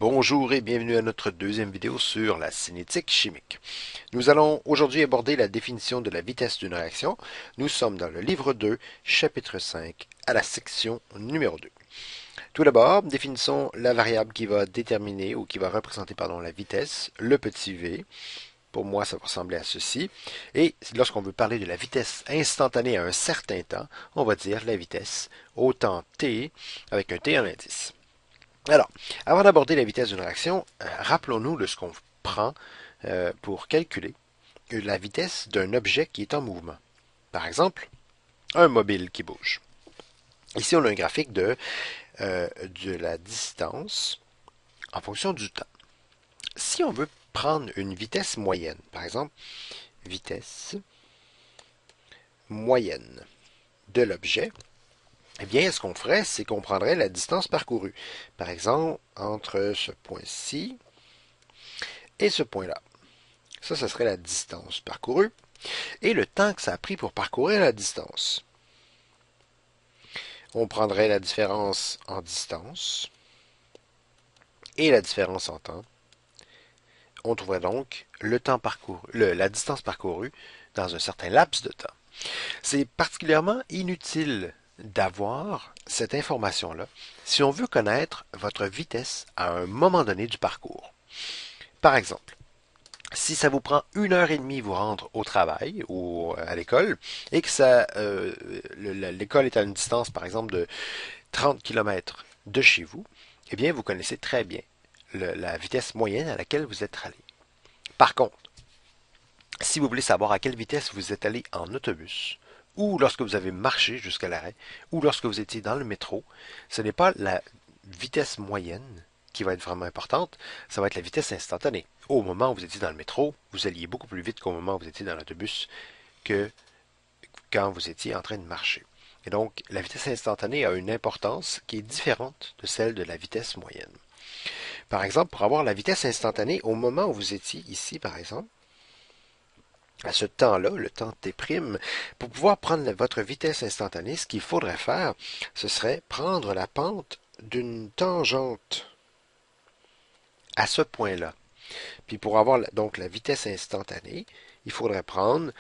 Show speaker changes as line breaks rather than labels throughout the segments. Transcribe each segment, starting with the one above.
Bonjour et bienvenue à notre deuxième vidéo sur la cinétique chimique. Nous allons aujourd'hui aborder la définition de la vitesse d'une réaction. Nous sommes dans le livre 2, chapitre 5, à la section numéro 2. Tout d'abord, définissons la variable qui va déterminer ou qui va représenter la vitesse, le petit v. Pour moi, ça va ressembler à ceci. Et lorsqu'on veut parler de la vitesse instantanée à un certain temps, on va dire la vitesse au temps t avec un t en indice. Alors, avant d'aborder la vitesse d'une réaction, rappelons-nous de ce qu'on prend pour calculer la vitesse d'un objet qui est en mouvement. Par exemple, un mobile qui bouge. Ici, on a un graphique de la distance en fonction du temps. Si on veut prendre une vitesse moyenne, par exemple, vitesse moyenne de l'objet, eh bien, ce qu'on ferait, c'est qu'on prendrait la distance parcourue. Par exemple, entre ce point-ci et ce point-là. Ça serait la distance parcourue et le temps que ça a pris pour parcourir la distance. On prendrait la différence en distance et la différence en temps. On trouverait donc le temps parcouru, la distance parcourue dans un certain laps de temps. C'est particulièrement inutile d'avoir cette information-là si on veut connaître votre vitesse à un moment donné du parcours. Par exemple, si ça vous prend 1 heure et demie vous rendre au travail ou à l'école et que l'école est à une distance, par exemple, de 30 km de chez vous, eh bien, vous connaissez très bien la vitesse moyenne à laquelle vous êtes allé. Par contre, si vous voulez savoir à quelle vitesse vous êtes allé en autobus, ou lorsque vous avez marché jusqu'à l'arrêt, ou lorsque vous étiez dans le métro, ce n'est pas la vitesse moyenne qui va être vraiment importante, ça va être la vitesse instantanée. Au moment où vous étiez dans le métro, vous alliez beaucoup plus vite qu'au moment où vous étiez dans l'autobus que quand vous étiez en train de marcher. Et donc, la vitesse instantanée a une importance qui est différente de celle de la vitesse moyenne. Par exemple, pour avoir la vitesse instantanée au moment où vous étiez ici, par exemple, à ce temps-là, le temps t', pour pouvoir prendre votre vitesse instantanée, ce qu'il faudrait faire, ce serait prendre la pente d'une tangente à ce point-là. Puis pour avoir donc la vitesse instantanée, il faudrait prendre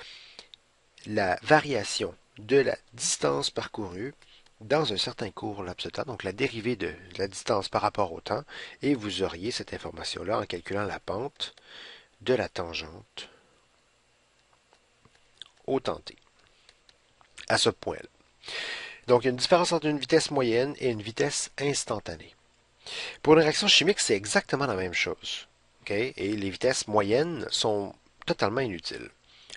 la variation de la distance parcourue dans un certain court laps de temps, donc la dérivée de la distance par rapport au temps, et vous auriez cette information-là en calculant la pente de la tangente au temps t, à ce point-là. Donc, il y a une différence entre une vitesse moyenne et une vitesse instantanée. Pour une réaction chimique, c'est exactement la même chose. Okay? Et les vitesses moyennes sont totalement inutiles.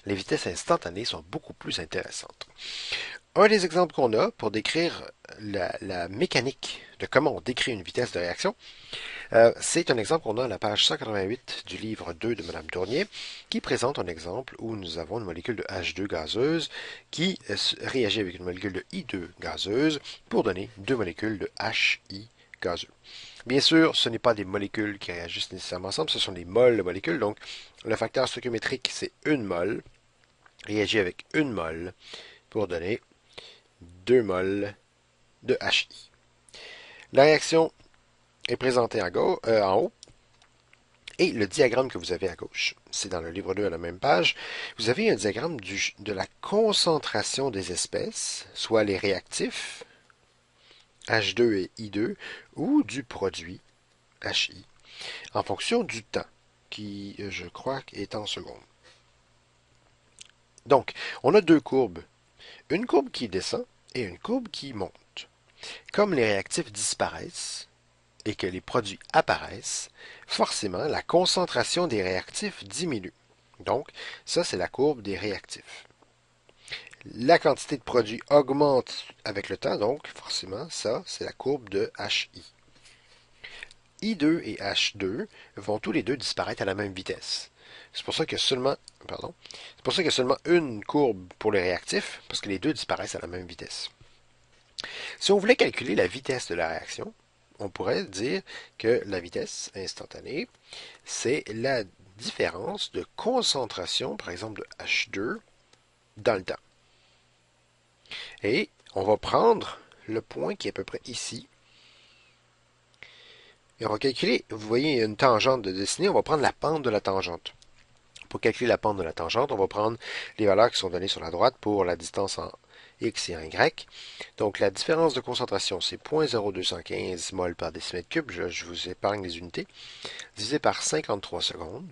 Les vitesses instantanées sont beaucoup plus intéressantes. Un des exemples qu'on a pour décrire la mécanique de comment on décrit une vitesse de réaction, c'est un exemple qu'on a à la page 188 du livre 2 de Mme Tournier, qui présente un exemple où nous avons une molécule de H2 gazeuse qui réagit avec une molécule de I2 gazeuse pour donner deux molécules de HI gazeux. Bien sûr, ce n'est pas des molécules qui réagissent nécessairement ensemble, ce sont des moles de molécules. Donc, le facteur stoichiométrique, c'est une mole, réagit avec une mole pour donner 2 moles de HI. La réaction est présentée en haut, et le diagramme que vous avez à gauche, c'est dans le livre 2 à la même page, vous avez un diagramme de la concentration des espèces, soit les réactifs, H2 et I2, ou du produit, HI, en fonction du temps, qui, je crois, est en secondes. Donc, on a deux courbes, une courbe qui descend et une courbe qui monte. Comme les réactifs disparaissent et que les produits apparaissent, forcément, la concentration des réactifs diminue. Donc, ça, c'est la courbe des réactifs. La quantité de produits augmente avec le temps, donc forcément, ça, c'est la courbe de HI. I2 et H2 vont tous les deux disparaître à la même vitesse. C'est pour ça qu'il y a seulement une courbe pour les réactifs, parce que les deux disparaissent à la même vitesse. Si on voulait calculer la vitesse de la réaction, on pourrait dire que la vitesse instantanée, c'est la différence de concentration, par exemple de H2, dans le temps. Et on va prendre le point qui est à peu près ici, Et on va calculer, vous voyez une tangente de dessinée, on va prendre la pente de la tangente. Pour calculer la pente de la tangente, on va prendre les valeurs qui sont données sur la droite pour la distance en X et en Y. Donc la différence de concentration, c'est 0.0215 mol par décimètre cube, je vous épargne les unités, divisé par 53 secondes,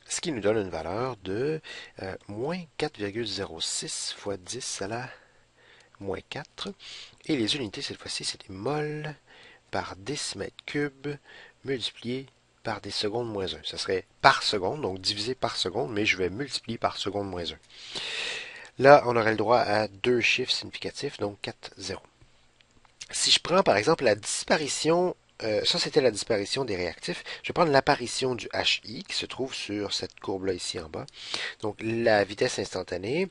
ce qui nous donne une valeur de moins 4,06 fois 10 à la moins 4. Et les unités, cette fois-ci, c'est des mols par décimètre cube multiplié par des secondes moins 1. Ça serait par seconde, donc divisé par seconde, mais je vais multiplier par seconde moins 1. Là, on aurait le droit à deux chiffres significatifs, donc 4 0. Si je prends par exemple la disparition, ça c'était la disparition des réactifs, je vais prendre l'apparition du HI qui se trouve sur cette courbe-là ici en bas. Donc la vitesse instantanée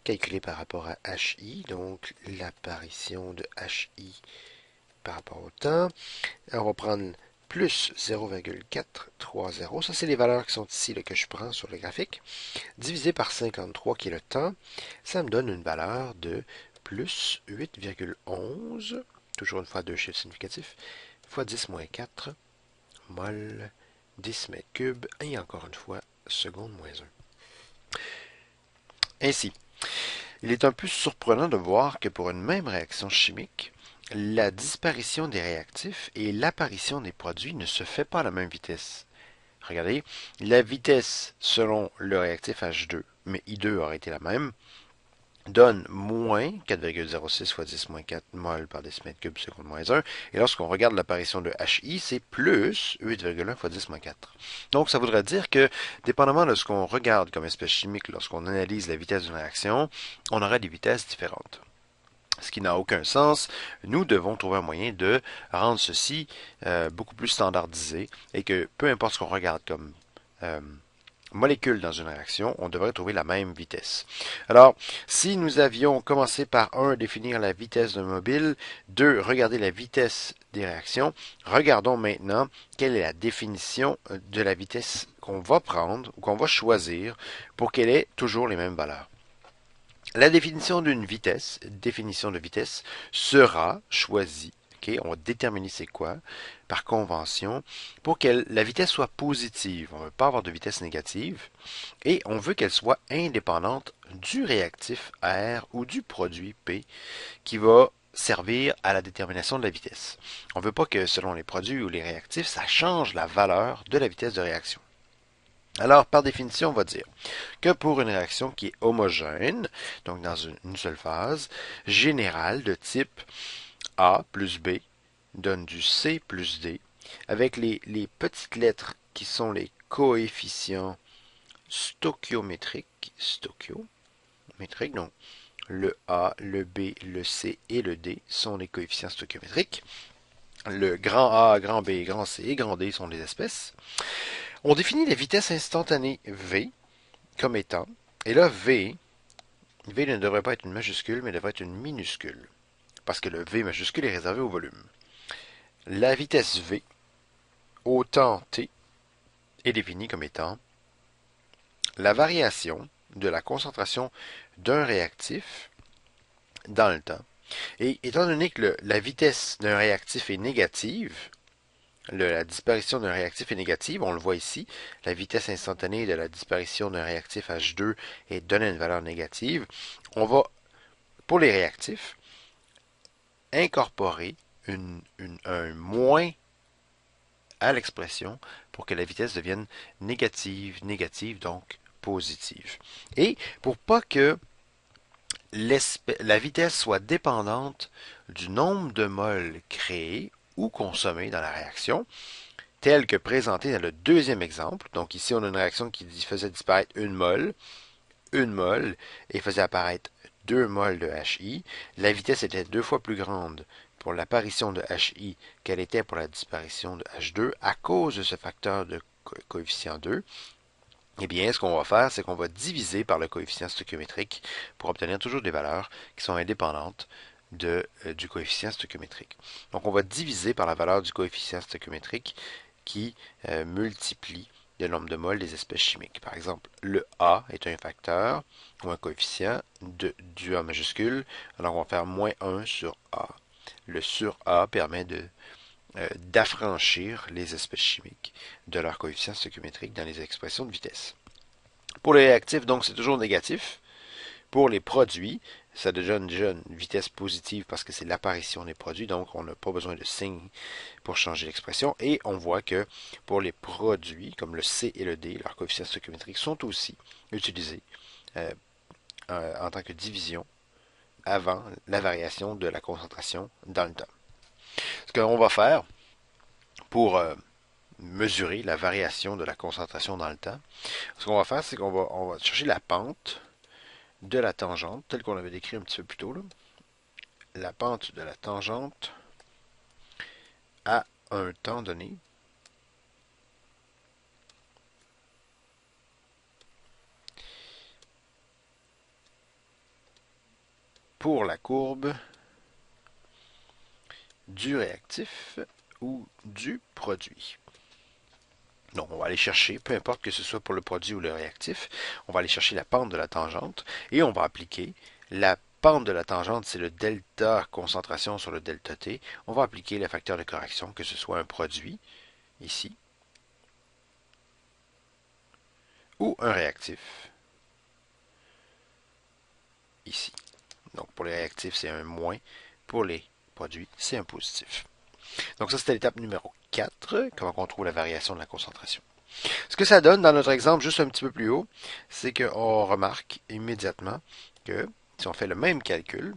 calculée par rapport à HI, donc l'apparition de HI par rapport au temps. On va prendre plus 0,430. Ça, c'est les valeurs qui sont ici là, que je prends sur le graphique. Divisé par 53, qui est le temps, ça me donne une valeur de plus 8,11. Toujours une fois deux chiffres significatifs. Fois 10 moins 4, mol, 10 mètres cubes, et encore une fois, seconde moins 1. Ainsi, il est un peu surprenant de voir que pour une même réaction chimique, la disparition des réactifs et l'apparition des produits ne se fait pas à la même vitesse. Regardez, la vitesse selon le réactif H2, mais I2 aurait été la même, donne moins 4,06 fois 10 moins 4 mol par décimètre cube seconde moins 1. Et lorsqu'on regarde l'apparition de HI, c'est plus 8,1 fois 10 moins 4. Donc, ça voudrait dire que, dépendamment de ce qu'on regarde comme espèce chimique lorsqu'on analyse la vitesse d'une réaction, on aurait des vitesses différentes. Ce qui n'a aucun sens. Nous devons trouver un moyen de rendre ceci beaucoup plus standardisé et que peu importe ce qu'on regarde comme molécule dans une réaction, on devrait trouver la même vitesse. Alors, si nous avions commencé par 1, définir la vitesse d'un mobile, 2, regarder la vitesse des réactions, regardons maintenant quelle est la définition de la vitesse qu'on va prendre ou qu'on va choisir pour qu'elle ait toujours les mêmes valeurs. La définition d'une vitesse, définition de vitesse, sera choisie. Okay, on va déterminer c'est quoi par convention pour que la vitesse soit positive. On ne veut pas avoir de vitesse négative et on veut qu'elle soit indépendante du réactif R ou du produit P qui va servir à la détermination de la vitesse. On ne veut pas que selon les produits ou les réactifs, ça change la valeur de la vitesse de réaction. Alors, par définition, on va dire que pour une réaction qui est homogène, donc dans une seule phase, générale de type A plus B donne du C plus D, avec les petites lettres qui sont les coefficients stoichiométriques, donc le A, le B, le C et le D sont les coefficients stoichiométriques. Le grand A, grand B, grand C et grand D sont les espèces. On définit la vitesse instantanée V comme étant, et là V ne devrait pas être une majuscule, mais devrait être une minuscule, parce que le V majuscule est réservé au volume. La vitesse V au temps t est définie comme étant la variation de la concentration d'un réactif dans le temps. Et étant donné que la vitesse d'un réactif est négative, la disparition d'un réactif est négative, on le voit ici, la vitesse instantanée de la disparition d'un réactif H2 est donnée à une valeur négative. On va, pour les réactifs, incorporer un moins à l'expression pour que la vitesse devienne négative, donc positive. Et pour pas que la vitesse soit dépendante du nombre de moles créés ou consommés dans la réaction, tel que présenté dans le deuxième exemple. Donc ici, on a une réaction qui faisait disparaître une mole, et faisait apparaître 2 moles de HI. La vitesse était 2 fois plus grande pour l'apparition de HI qu'elle était pour la disparition de H2 à cause de ce facteur de coefficient 2. Eh bien, ce qu'on va faire, c'est qu'on va diviser par le coefficient stoichiométrique pour obtenir toujours des valeurs qui sont indépendantes du coefficient stoichiométrique. Donc, on va diviser par la valeur du coefficient stoichiométrique qui multiplie le nombre de moles des espèces chimiques. Par exemple, le A est un facteur ou un coefficient du A majuscule. Alors, on va faire moins 1 sur A. Le sur A permet d'affranchir les espèces chimiques de leur coefficient stoichiométrique dans les expressions de vitesse. Pour les réactifs, donc, c'est toujours négatif. Pour les produits, ça donne déjà une vitesse positive parce que c'est l'apparition des produits, donc on n'a pas besoin de signe pour changer l'expression. Et on voit que pour les produits, comme le C et le D, leurs coefficients stoichiométriques sont aussi utilisés en tant que division avant la variation de la concentration dans le temps. Ce qu'on va faire pour mesurer la variation de la concentration dans le temps, ce qu'on va faire, c'est qu'on va chercher la pente de la tangente, telle qu'on l'avait décrit un petit peu plus tôt, là. La pente de la tangente à un temps donné. Pour la courbe du réactif ou du produit. Donc, on va aller chercher, peu importe que ce soit pour le produit ou le réactif, on va aller chercher la pente de la tangente et on va appliquer la pente de la tangente, c'est le delta concentration sur le delta T. On va appliquer le facteur de correction, que ce soit un produit, ici, ou un réactif, ici. Donc, pour les réactifs, c'est un moins. Pour les produits, c'est un positif. Donc, ça, c'était l'étape numéro 4, comment on trouve la variation de la concentration. Ce que ça donne dans notre exemple juste un petit peu plus haut, c'est qu'on remarque immédiatement que si on fait le même calcul,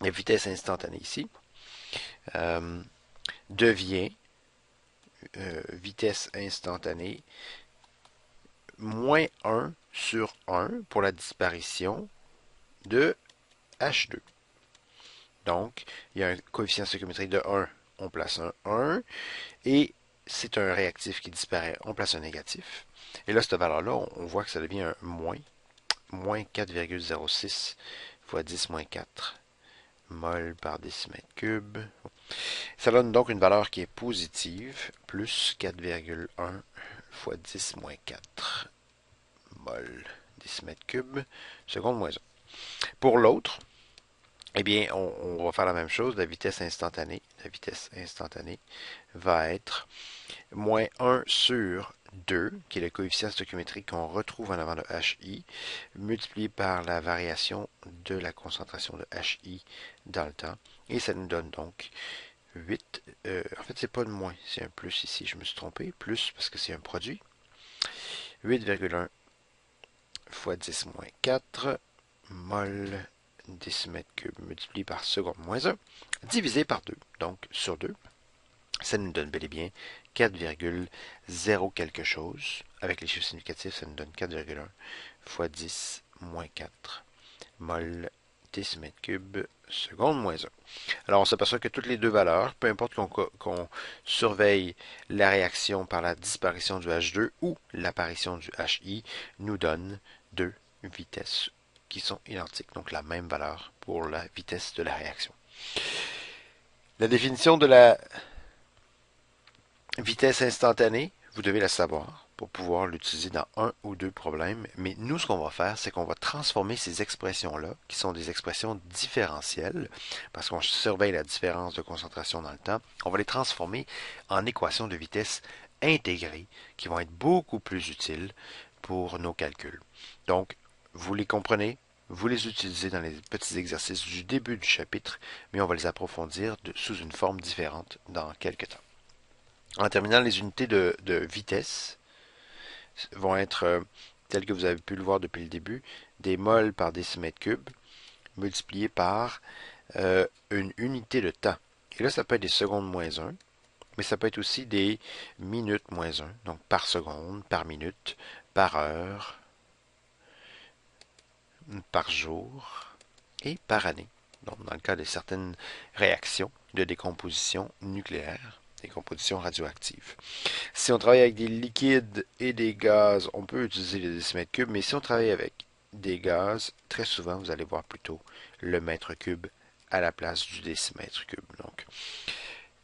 la vitesse instantanée ici devient vitesse instantanée moins 1 sur 1 pour la disparition de H2. Donc, il y a un coefficient stoichiométrique de 1, on place un 1, et c'est un réactif qui disparaît, on place un négatif. Et là, cette valeur-là, on voit que ça devient un moins 4,06 fois 10 moins 4 mol par décimètre cube. Ça donne donc une valeur qui est positive, plus 4,1 fois 10 moins 4 mol décimètre cube, seconde moins 1. Pour l'autre, eh bien, on va faire la même chose. La vitesse instantanée va être moins 1 sur 2, qui est le coefficient stoichiométrique qu'on retrouve en avant de HI, multiplié par la variation de la concentration de HI dans le temps. Et ça nous donne donc 8. En fait, c'est pas de moins, c'est un plus ici. Je me suis trompé. Plus parce que c'est un produit. 8,1 fois 10 moins 4 mol décimètre cube multiplié par seconde moins 1 divisé par 2. Donc, sur 2. Ça nous donne bel et bien 4,0 quelque chose. Avec les chiffres significatifs, ça nous donne 4,1 fois 10 moins 4 mol décimètre cube seconde moins 1. Alors on s'aperçoit que toutes les deux valeurs, peu importe qu'on surveille la réaction par la disparition du H2 ou l'apparition du HI, nous donnent deux vitesses qui sont identiques, donc la même valeur pour la vitesse de la réaction. La définition de la vitesse instantanée, vous devez la savoir pour pouvoir l'utiliser dans un ou deux problèmes. Mais nous, ce qu'on va faire, c'est qu'on va transformer ces expressions-là, qui sont des expressions différentielles, parce qu'on surveille la différence de concentration dans le temps, on va les transformer en équations de vitesse intégrées, qui vont être beaucoup plus utiles pour nos calculs. Donc, vous les comprenez, vous les utilisez dans les petits exercices du début du chapitre, mais on va les approfondir sous une forme différente dans quelques temps. En terminant, les unités de vitesse vont être, telles que vous avez pu le voir depuis le début, des mols par décimètre cube multiplié par une unité de temps. Et là, ça peut être des secondes moins 1, mais ça peut être aussi des minutes moins 1, donc par seconde, par minute, par heure, par jour et par année. Donc, dans le cas de certaines réactions de décomposition nucléaire, décomposition radioactive. Si on travaille avec des liquides et des gaz, on peut utiliser les décimètres cubes, mais si on travaille avec des gaz, très souvent, vous allez voir plutôt le mètre cube à la place du décimètre cube. Donc,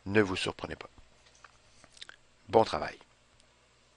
ne vous surprenez pas. Bon travail.